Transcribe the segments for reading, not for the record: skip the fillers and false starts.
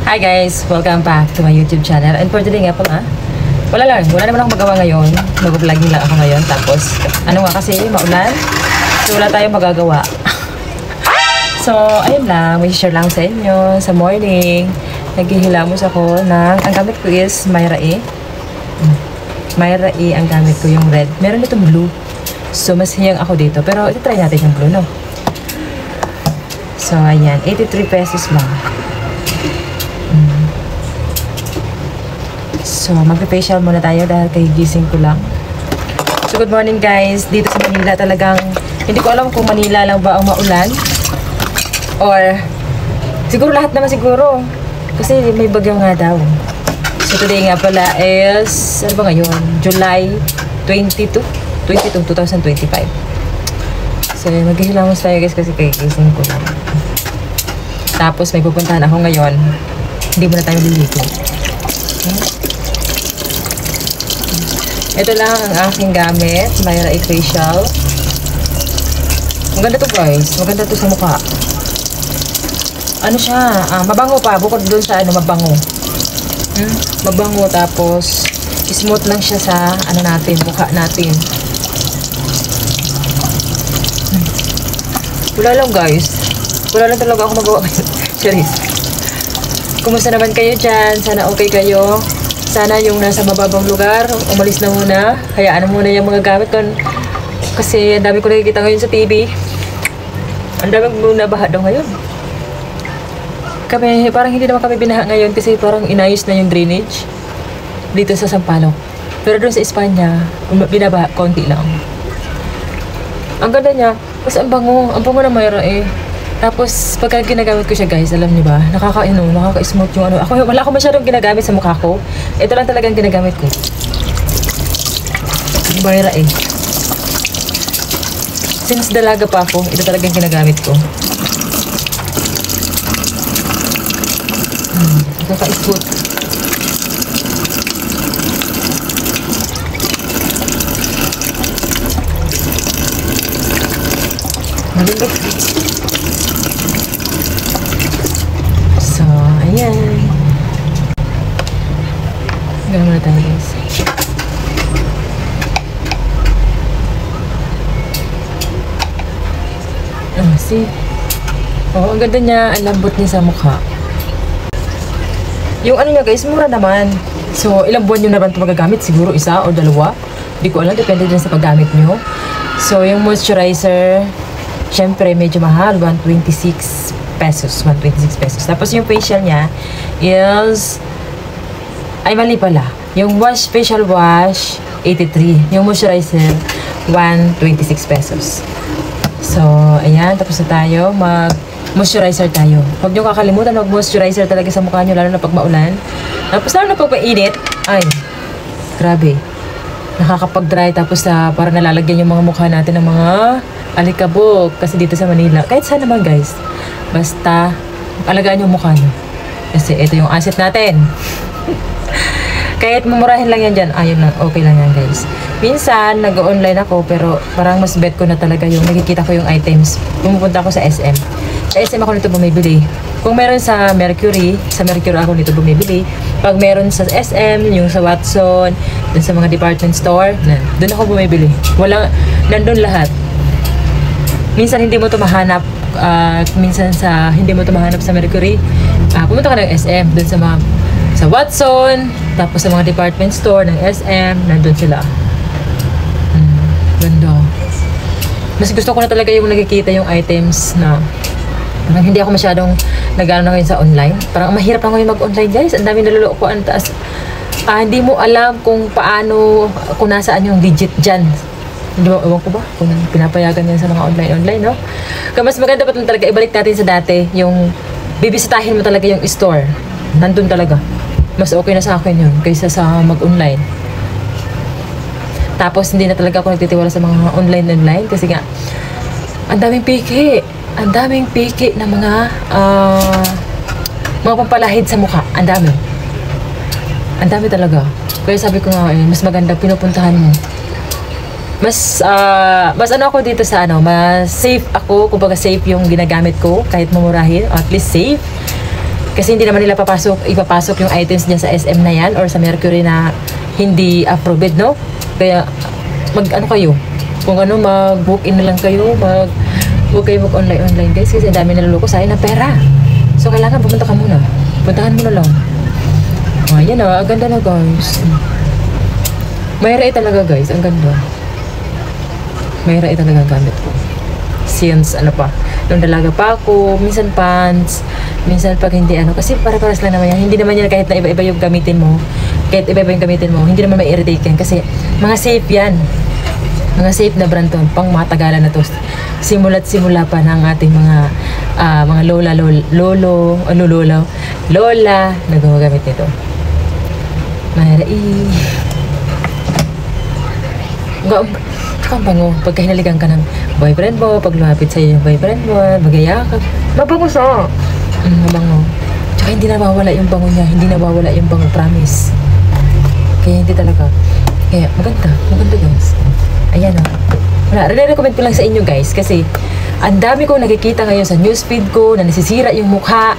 Hi guys! Welcome back to my YouTube channel. And for today nga pala, wala naman akong magawa ngayon. Mag-vlogging lang ako ngayon. Tapos, ano nga kasi, maulan. So, wala tayong magagawa. So, ayun lang. May share lang sa inyo. Sa morning, naghihilamos ako ng, ang gamit ko is Myra E. Myra E ang gamit ko, yung red. Meron itong blue. So, mas hiyang ako dito. Pero, ito try natin yung blue, no? So, ayan. 83 pesos lang. So, magpe-facial muna tayo dahil kahigising ko lang. So, good morning guys. Dito sa Manila talagang, hindi ko alam kung Manila lang ba ang maulan. Or, siguro lahat naman siguro. Kasi may bagyo nga daw. So, today nga pala is, ano ba ngayon? July 22, 2025. So, maghihilamos tayo guys kasi kahigising ko lang. Tapos, may pupuntahan ako ngayon. Hindi muna tayo liligo. Okay? Ito lang ang aking gamit. Myra E facial. Maganda to guys. Maganda to sa mukha. Ano siya? Mabango pa. Bukod doon sa ano, mabango. Mabango tapos smooth lang siya sa ano natin, mukha natin. Wala lang guys. Wala lang talaga ako magawa ngayon. Serious. Kumusta naman kayo dyan? Sana okay kayo. Sana yung nasa mababang lugar, umalis na muna. Hayaan na muna yung mga gamit ko. Kasi ang dami ko nakikita ngayon sa TV. Ang dami ko nabaha daw ngayon. Kami, parang hindi naman kami binaha ngayon kasi parang inayos na yung drainage dito sa Sampaloc. Pero doon sa Espanya, binabaha, konti lang. Ang ganda niya. Kasi ang bango na Myra eh. Tapos, pagka ginagamit ko siya guys, alam niyo ba, nakaka-smooth yung ano. Wala ako masyadong ginagamit sa mukha ko. Ito lang talagang ginagamit ko. Myra E. Since dalaga pa ako, ito talagang ginagamit ko. Nakaka-smooth. Malindot. Ayan. Gano'n muna tayo guys. See? Oh, ang ganda niya. Ang lambot niya sa mukha. Yung ano niya guys, mura naman. So, ilang buwan nyo na ba ito magagamit? Siguro isa o dalawa. Hindi ko alam. Depende din sa paggamit nyo. So, yung moisturizer, syempre medyo mahal. 126 pesos. Tapos yung facial niya is ay mali pala. Yung facial wash 83. Yung moisturizer 126 pesos. So, ayan. Tapos na tayo. Mag-moisturizer tayo. Huwag nyo kakalimutan mag-moisturizer talaga sa mukha nyo lalo na pag maulan. Tapos lalo na pag mainit. Ay, grabe. Nakakapag-dry tapos parang nalalagyan yung mga mukha natin ng mga alikabok. Kasi dito sa Manila. Kahit saan naman guys. Basta, alagaan yung mukha nyo. Kasi ito yung asset natin. Kahit mamurahin lang yan dyan, ayun lang, okay lang yan guys. Minsan, nag-online ako, pero parang mas bet ko na talaga yung nakikita ko yung items. Pumupunta ako sa SM. Sa SM ako nito bumibili. Kung meron sa Mercury ako nito bumibili. Pag meron sa SM, yung sa Watson, dun sa mga department store, dun ako bumibili. Nandun lahat. Minsan hindi mo ito mahanap. Minsan hindi mo ito mahanap sa Mercury. Pumunta ka ng SM, dun sa Watson, tapos sa mga department store ng SM, nandun sila. Ganda. Mas gusto ko na talaga yung nakikita yung items na parang hindi ako masyadong nag-ano ngayon sa online. Parang mahirap na ngayon mag-online guys. Ang dami naluloko. Hindi mo alam kung paano, kung nasaan yung digit dyan. Hindi mo, ewan ko ba? Kung pinapayagan yan sa mga online, no? Kaya mas maganda pa talaga, ibalik natin sa dati, yung bibisitahin mo talaga yung store. Nandun talaga. Mas okay na sa akin yun, kaysa sa mag-online. Tapos, hindi na talaga ako nagtitiwala sa mga online, kasi nga, ang daming piki. Ang daming piki na mga pampalahid sa mukha. Ang dami. Ang dami talaga. Kaya sabi ko nga, mas maganda pinupuntahan mo. Mas ano ako dito sa ano, mas safe ako, kumbaga safe yung ginagamit ko kahit mamurahin, at least safe. Kasi hindi naman nila ipapasok yung items niya sa SM na yan or sa Mercury na hindi approved, no? Kaya, ano kayo? Kung ano, mag-book in na lang kayo, huwag kayo mag-online guys kasi ang dami naluloko sa akin ng pera. So, kailangan pumunta ka muna. Puntahan mo na lang. Ayan na, ang ganda na guys. Mayroon talaga guys, ang ganda. Mayroon talaga gamit ko. Since, ano pa, nung dalaga pa ako, minsan pants, minsan pag hindi kasi para-paras lang naman yan. Hindi naman yan kahit na iba-iba yung gamitin mo. Kahit iba-iba yung gamitin mo, hindi naman ma-irritate yan kasi mga safe yan. Mga safe na brand to, pang matagalan na to. Simula't simula pa ng ating mga lola na gumagamit nito. Mayroon Tsaka bango, pagka hinalikan ka ng boyfriend mo, pag lumapit sa'yo yung boyfriend mo, magaya ka, mabango siya. Mabango. Tsaka hindi nawawala yung bango niya, hindi nawawala yung bango, promise. Kaya hindi talaga. Kaya maganda guys. Ayan o. Re-recommend ko lang sa inyo guys, kasi ang dami kong nakikita ngayon sa newsfeed ko na nasisira yung mukha,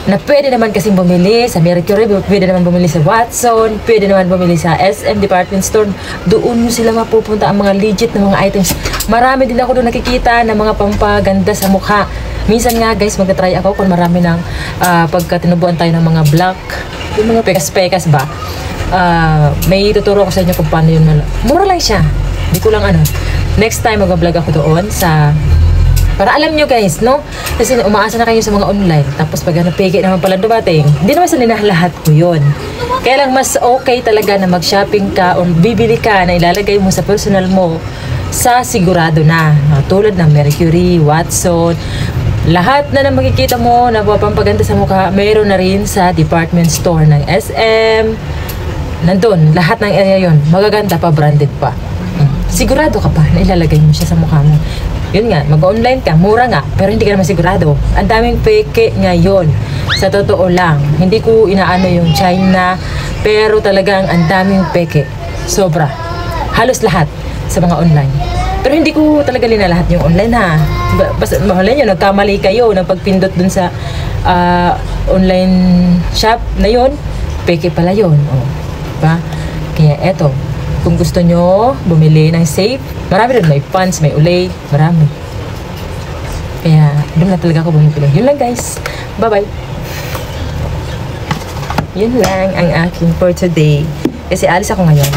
na pwede naman kasing bumili sa Mercury, pwede naman bumili sa Watson, pwede naman bumili sa SM Department Store. Doon nyo sila mapupunta ang mga legit na mga items. Marami din ako doon nakikita ng mga pampaganda sa mukha. Minsan nga guys, magta-try ako kung marami ng pagka tinubuan tayo ng mga black, yung mga pekas-pekas ba. May tuturo ko sa inyo kung paano yun. Mura lang siya. Hindi ko lang next time mag-vlog ako doon para alam nyo guys, no? Kasi umaasa na kayo sa mga online. Tapos pag peke naman pala dumating, hindi naman sa lahat ko yun. Kaya lang mas okay talaga na mag-shopping ka o bibili ka na ilalagay mo sa personal mo sa sigurado na. Tulad ng Mercury, Watson, lahat na makikita mo na pampaganda sa mukha, mayroon na rin sa department store ng SM. Nandun, lahat ng area yon, magaganda pa, branded pa. Sigurado ka pa na ilalagay mo siya sa mukha mo. Yun nga, mag-online ka, mura nga, pero hindi ka naman sigurado. Ang daming peke ngayon. Sa totoo lang, hindi ko inaano yung China, pero talagang ang daming peke. Sobra. Halos lahat sa mga online. Pero hindi ko talaga linalahat yung online ha. Basta mahalin nyo, nagkamali kayo ng pagpindot dun sa online shop na yun, peke pala yun. O, diba? Kaya eto, kung gusto nyo bumili ng safe, marami rin. May pants, may ulay, marami. Kaya, doon na talaga ako bumili. Yun lang guys. Bye-bye. Yun lang ang aking for today. Kasi alis ako ngayon.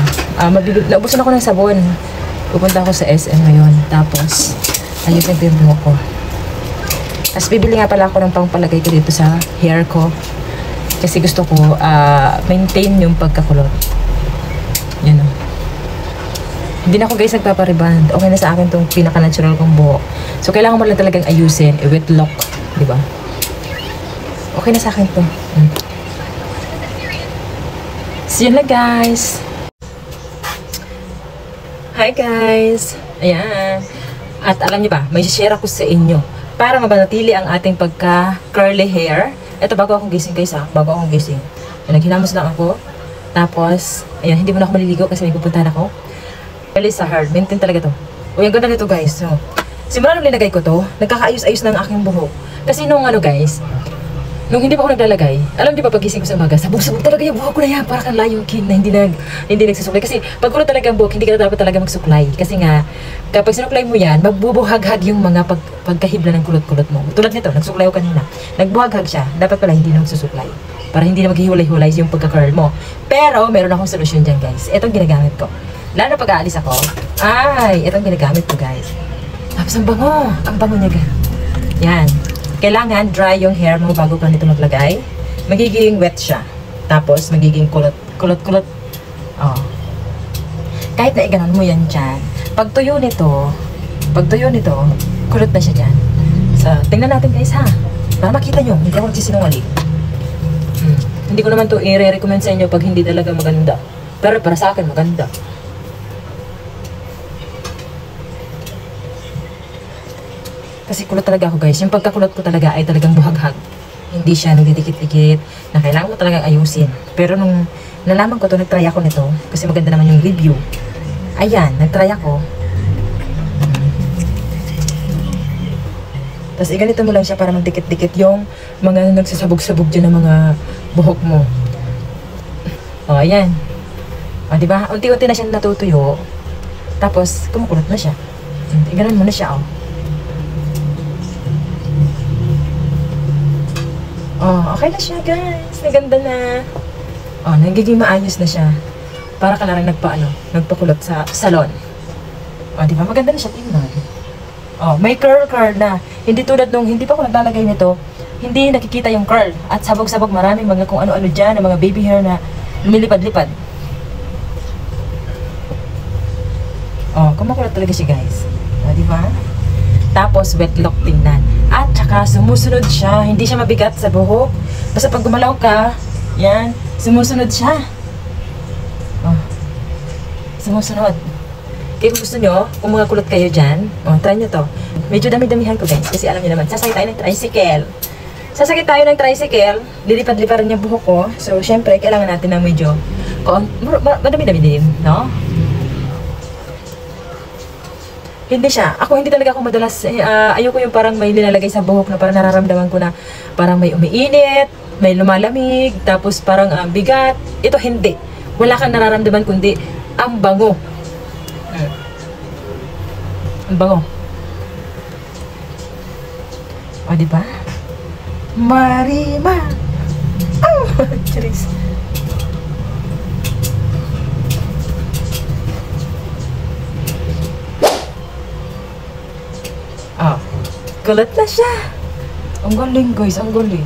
Naubusan ako ng sabon. Pupunta ako sa SM ngayon. Tapos, ayusin ko yung buhok ko. Tapos, bibili nga pala ako ng pangpalagay ko dito sa hair ko. Kasi gusto ko maintain yung pagkakulot. Yan o. Hindi na ako guys nagpapariband. Okay na sa akin tong pinaka-natural kong buhok. So, kailangan mo lang talagang ayusin. Wet lock. Diba? Okay na sa akin to. See you na guys. Hi guys. Ayan. At alam niyo ba, may share ako sa inyo para mabanatili ang ating pagka-curly hair. Ito bago akong gising guys ha. Bago akong gising. Naghinamos lang ako. Tapos, ayan, hindi mo na ako maliligo kasi may pupuntahan ako. Really sa hard. Maintain talaga to. O, yung ganda nito guys. So, simula nung linagay ko to, nagkakaayos-ayos ng aking buhok. Kasi nung guys, nung hindi pa ako naglalagay, alam di ba pagising ko sa umaga, sabog-sabog talaga yung buhok ko na yan. Para kang Lion King na hindi nagsusuklay. Kasi pag kulot talaga ang buhok, hindi ka dapat talaga magsuklay. Kasi nga, kapag sinuklay mo yan, magbubuhag-hag yung mga pagkahibla ng kulot-kulot mo. Tulad nito, nagsuklay ko kanina. Nagbuhag-hag siya. Dapat pala hindi na magsusuklay. Para hindi na maghihulay-hulay yung pagka-curl mo. Pero, meron akong solusyon dyan guys. Itong ginagamit ko. Lalo pag aalis ako, itong ginagamit ko guys. Tapos ang bango niya guys. Yan. Kailangan dry yung hair mo bago ka nito maglagay. Magiging wet siya. Tapos magiging kulot. Kahit na iganon mo yan dyan. Pag tuyo nito, kulot na siya dyan. So, tingnan natin guys ha. Para makita nyo, hindi ako nagsisinungaling. Hindi ko naman to i-recommend sa inyo pag hindi talaga maganda. Pero para sa akin, maganda. Kasi kulot talaga ako guys. Yung pagkakulot ko talaga ay talagang buhaghag. Hindi siya nagdidikit-dikit na kailangan mo talagang ayusin. Pero nung nalaman ko to, nagtry ako nito. Kasi maganda naman yung review. Ayan, nagtry ako. Tapos iganito mo lang siya para magdikit-dikit yung mga nagsasabog-sabog dyan ng mga buhok mo. O, ayan. O, diba? Unti-unti na siya natutuyo. Tapos, kumukulot na siya. Iganon mo na siya, o. Oh, okay na siya, guys. Naganda na. Oh, nagiging maayos na siya. Para ka lang nagpakulot sa salon. Oh, di ba? Maganda na siya tingnan. Oh, may curl na. Hindi tulad nung hindi pa ako naglalagay nito, hindi nakikita yung curl. At sabog-sabog maraming mga kung ano-ano dyan, mga baby hair na lumilipad-lipad. Oh, kumukulot talaga siya, guys. Oh, di ba? Tapos, wet lock tingnan. At saka, sumusunod siya. Hindi siya mabigat sa buhok. Basta pag gumalaw ka, yan, sumusunod siya. Oh, sumusunod. Kaya kung gusto nyo, kung mga kulot kayo dyan, oh, try nyo to. Medyo dami-damihan ko, guys. Kasi alam nyo naman, sasakit tayo ng tricycle. Sasakit tayo ng tricycle, lilipad-liparan yung buhok ko. So, syempre, kailangan natin ng medyo, madami-dami din, no? Hindi siya. Ako hindi talaga ako madalas, ayoko yung parang may nilalagay sa buhok na parang nararamdaman ko na parang may umiinit, may lumalamig, tapos parang bigat. Ito hindi. Wala kang nararamdaman kundi ang bango. Ang bango. O, diba? Marima! Oh! Charis. Oh, kulat na siya. Ang galing, guys. Ang galing.